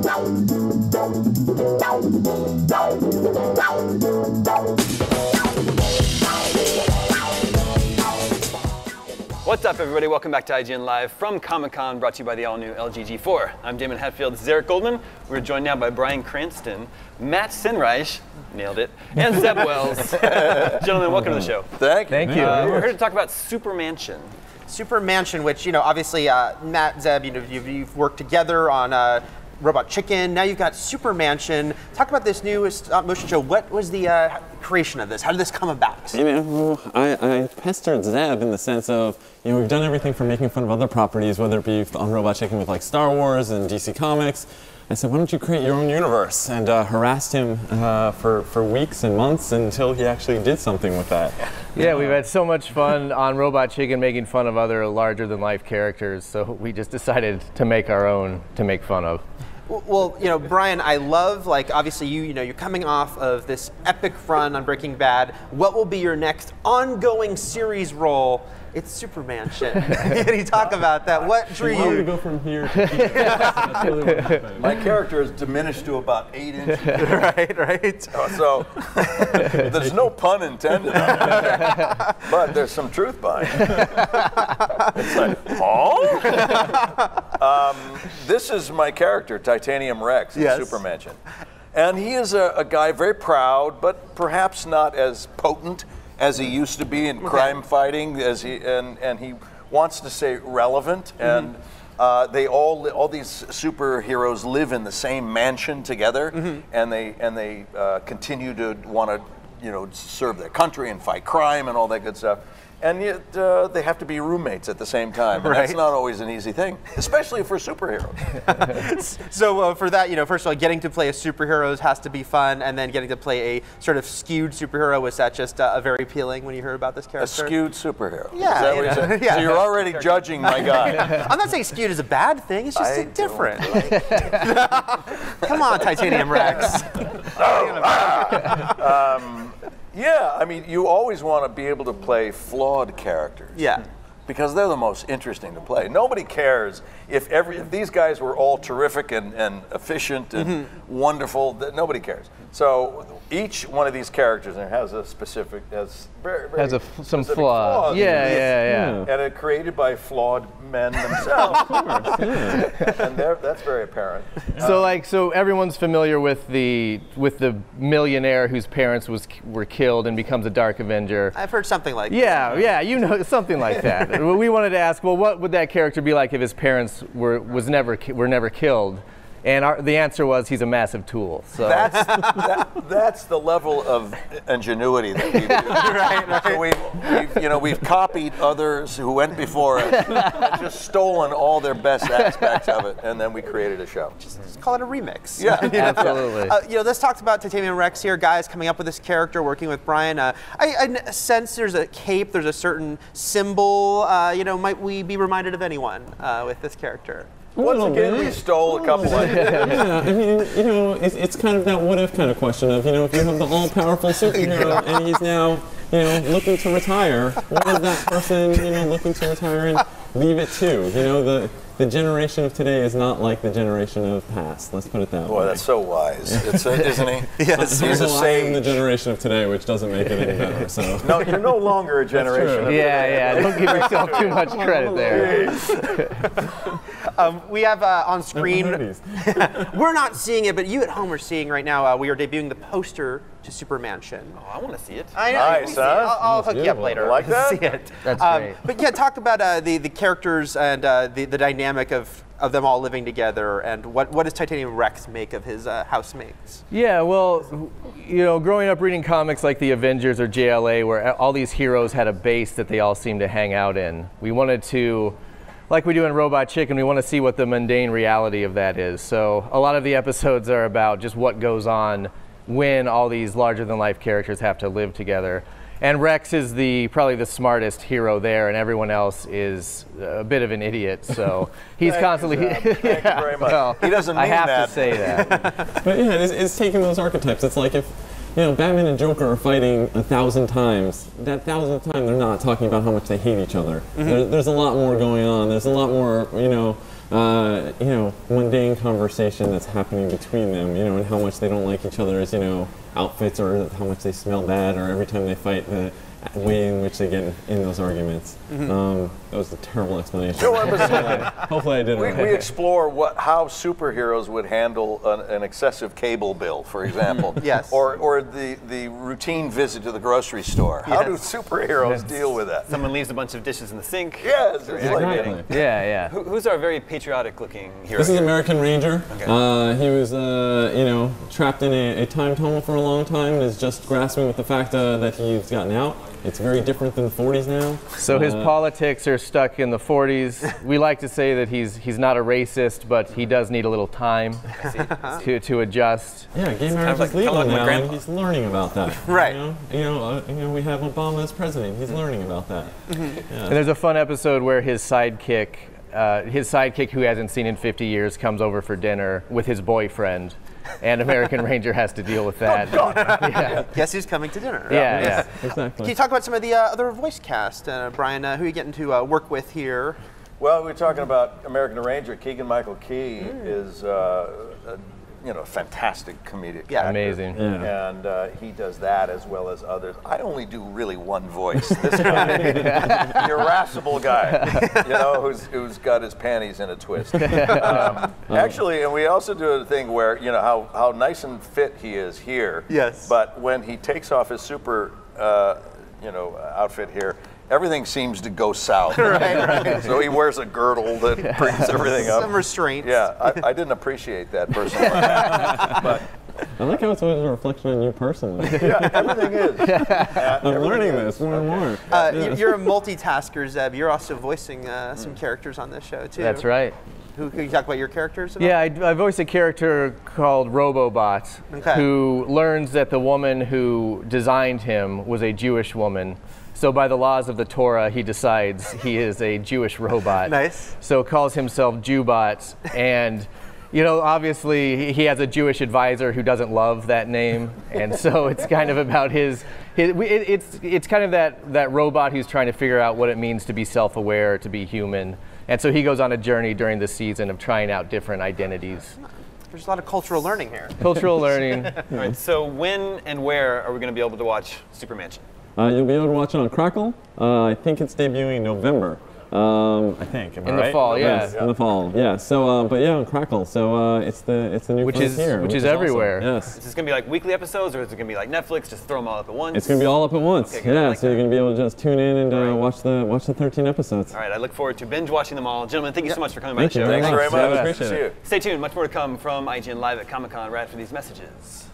What's up, everybody? Welcome back to IGN Live from Comic-Con, brought to you by the all-new LG G4. I'm Damon Hatfield's Zarek Goldman. We're joined now by Bryan Cranston, Matt Senreich, nailed it, and Zeb Wells. Gentlemen, welcome to the show. Thank you. We're here to talk about SuperMansion. SuperMansion, which, obviously, Matt, Zeb, you've worked together on Robot Chicken. Now you've got SuperMansion. Talk about this new motion show. What was the creation of this? How did this come about? I pestered Zeb in the sense of, we've done everything from making fun of other properties, whether it be on Robot Chicken with like Star Wars and DC Comics. I said, why don't you create your own universe? And harassed him for weeks and months until he actually did something with that. Yeah, we've had so much fun on Robot Chicken making fun of other larger-than-life characters, so we just decided to make our own to make fun of. Well, Bryan, I love, obviously you're coming off of this epic run on Breaking Bad. What will be your next ongoing series role? It's SuperMansion. Can you talk about that? What drew you? Why do we go from here to here? My character is diminished to about 8 inches. Right. So there's no pun intended on that, but there's some truth behind it. It's like, this is my character, Titanium Rex in SuperMansion. And he is a guy very proud, but perhaps not as potent as he used to be in crime fighting, and he wants to stay relevant. And they all these superheroes live in the same mansion together, and they continue to want to serve their country and fight crime and all that good stuff. And yet they have to be roommates at the same time. And that's not always an easy thing, especially for superheroes. So for that, first of all, getting to play a superhero has to be fun, and then getting to play a sort of skewed superhero, was that just very appealing when you heard about this character? A skewed superhero. Yeah. Is that what you're saying? Yeah. So you're already judging my guy. I'm not saying skewed is a bad thing. It's just different. Come on, Titanium Rex. Yeah, I mean, you always want to be able to play flawed characters. Yeah. Because they're the most interesting to play. Nobody cares if these guys were all terrific and efficient and wonderful. Nobody cares. So each one of these characters has a specific, some flaw. Yeah. And it's created by flawed men themselves. And that's very apparent. So everyone's familiar with the millionaire whose parents were killed and becomes a Dark Avenger. I've heard something like that. Yeah, something like that. We wanted to ask, well, what would that character be like if his parents were never killed? And the answer was, he's a massive tool. So that's the level of ingenuity that we've used. Right. So we've copied others who went before us and just stolen all their best aspects of it, and then we created a show. Just call it a remix. Yeah, absolutely. Let's talk about Titanium Rex here, guys, coming up with this character, working with Bryan. I sense there's a cape, there's a certain symbol. Might we be reminded of anyone with this character? Once again, we stole a couple of ideas. Yeah, I mean, it's kind of that what if kind of question of, if you have the all-powerful superhero and he's now, looking to retire, what is that person, looking to retire and leave it to? The generation of today is not like the generation of past. Let's put it that way. Boy, that's so wise, isn't he? Yes. He's a I am the sage. generation of today, which doesn't make it any better. So. No, you're no longer a generation of today. Don't give yourself too much credit there. We have on screen, we're not seeing it, but you at home are seeing right now, we are debuting the poster to SuperMansion. Oh, I want to see it. I know. Nice, huh? I'll hook you up later. You like that? See it. That's great. But yeah, talk about the characters and the dynamic of them all living together, and what does Titanium Rex make of his housemates? Yeah, well, growing up reading comics like the Avengers or JLA, where all these heroes had a base that they all seemed to hang out in, we wanted to, like we do in Robot Chicken, we want to see what the mundane reality of that is. So a lot of the episodes are about just what goes on when all these larger-than-life characters have to live together. And Rex is probably the smartest hero there, and everyone else is a bit of an idiot. So he's constantly. Thank you very much. Well, he doesn't mean I have that. to say that. But yeah, it's taking those archetypes. It's like if Batman and Joker are fighting 1,000 times. That 1,000th time, they're not talking about how much they hate each other. There's a lot more going on. There's a lot more, mundane conversation that's happening between them, and how much they don't like each other's, outfits, or how much they smell bad, or every time they fight, the way in which they get in those arguments. That was a terrible explanation. Hopefully I did it. We explore how superheroes would handle an excessive cable bill, for example. Yes. Or the routine visit to the grocery store. How do superheroes deal with that? Someone leaves a bunch of dishes in the sink. Yes. Exactly. Yeah. Who's our very patriotic-looking hero? This is here? American Ranger. Okay. He was, trapped in a time tunnel for a long time and is just grasping with the fact that he's gotten out. It's very different than the 40s now. So his politics are stuck in the 40s. We like to say that he's not a racist, but he does need a little time to adjust. Yeah, gay marriage is legal now, and he's learning about that. Right. We have Obama as president. He's learning about that. And there's a fun episode where his sidekick, who hasn't seen in 50 years, comes over for dinner with his boyfriend. And American Ranger has to deal with that. Guess who's coming to dinner? Yeah. Exactly. Can you talk about some of the other voice cast, Bryan? Who are you getting to work with here? Well, we're talking about American Ranger. Keegan-Michael Key is a fantastic comedic actor. Amazing. Yeah. And he does that as well as others. I only do really one voice. This guy, irascible guy, who's got his panties in a twist. Actually, and we also do a thing where, how nice and fit he is here. Yes. But when he takes off his super, outfit here, everything seems to go south. Right. So he wears a girdle that brings everything up. Some restraints. Yeah, I didn't appreciate that personally. But I like how it's always a reflection on you personally. yeah, everything is. I'm learning this more and more. You're a multitasker, Zeb. You're also voicing some characters on this show, too. That's right. Can you talk about your characters at all? Yeah, I voice a character called Robobot, who learns that the woman who designed him was a Jewish woman. So by the laws of the Torah, he decides he is a Jewish robot. Nice. So calls himself Jewbot, and obviously he has a Jewish advisor who doesn't love that name, and so it's kind of about it's kind of that robot who's trying to figure out what it means to be self-aware, to be human, and so he goes on a journey during the season of trying out different identities. There's a lot of cultural learning here. Cultural learning. All right, so when and where are we going to be able to watch SuperMansion? You'll be able to watch it on Crackle. I think it's debuting November. I think. In the fall, Yes, in the fall. Yeah. So, but yeah, on Crackle. So it's the new which place here, which is everywhere. Awesome. Yes. Is this going to be like weekly episodes, or is it going to be like Netflix? Just throw them all up at once. It's going to be all up at once. Okay, good. Yeah. Like so you're going to be able to just tune in and Right. watch the 13 episodes. All right, I look forward to binge watching them all. Gentlemen, thank you so much for coming by the Thank you show. very thanks much. very much. Yeah, Good to see you. Stay tuned. Much more to come from IGN Live at Comic-Con right after these messages.